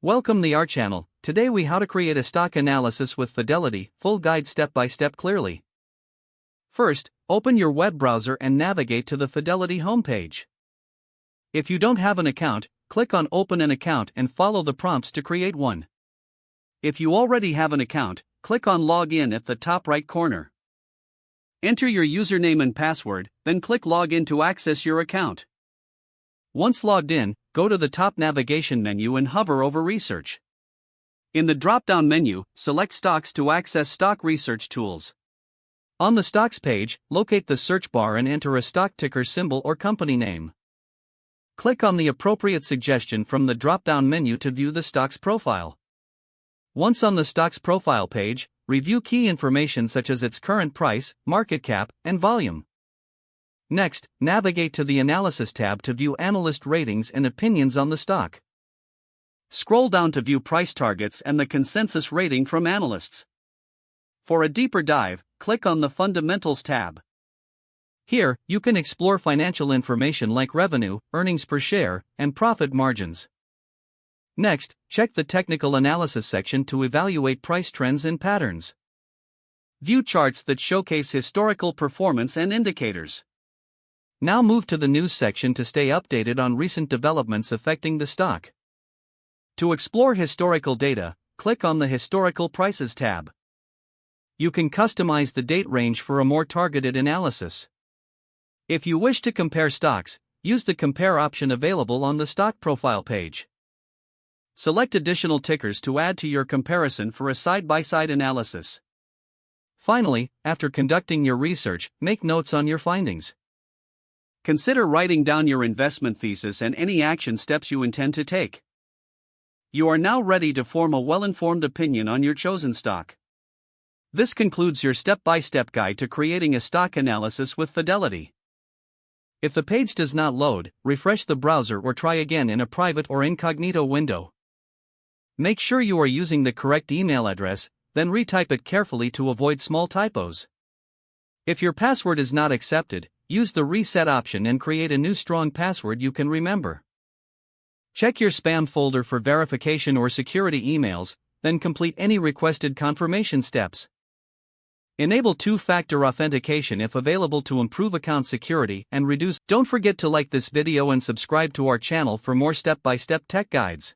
Welcome to our channel. Today we how to create a stock analysis with Fidelity, full guide step by step clearly. First, open your web browser and navigate to the Fidelity homepage. If you don't have an account, click on Open an account and follow the prompts to create one. If you already have an account, click on Log in at the top right corner. Enter your username and password, then click Log in to access your account. Once logged in, go to the top navigation menu and hover over Research. In the drop-down menu, select Stocks to access stock research tools. On the Stocks page, locate the search bar and enter a stock ticker symbol or company name. Click on the appropriate suggestion from the drop-down menu to view the stock's profile. Once on the stock's profile page, review key information such as its current price, market cap, and volume. Next, navigate to the Analysis tab to view analyst ratings and opinions on the stock. Scroll down to view price targets and the consensus rating from analysts. For a deeper dive, click on the Fundamentals tab. Here, you can explore financial information like revenue, earnings per share, and profit margins. Next, check the Technical Analysis section to evaluate price trends and patterns. View charts that showcase historical performance and indicators. Now move to the News section to stay updated on recent developments affecting the stock. To explore historical data, click on the Historical Prices tab. You can customize the date range for a more targeted analysis. If you wish to compare stocks, use the Compare option available on the Stock Profile page. Select additional tickers to add to your comparison for a side-by-side analysis. Finally, after conducting your research, make notes on your findings. Consider writing down your investment thesis and any action steps you intend to take. You are now ready to form a well-informed opinion on your chosen stock. This concludes your step-by-step guide to creating a stock analysis with Fidelity. If the page does not load, refresh the browser or try again in a private or incognito window. Make sure you are using the correct email address, then retype it carefully to avoid small typos. If your password is not accepted, use the Reset option and create a new strong password you can remember. Check your spam folder for verification or security emails, then complete any requested confirmation steps. Enable two-factor authentication if available to improve account security and reduce. Don't forget to like this video and subscribe to our channel for more step-by-step tech guides.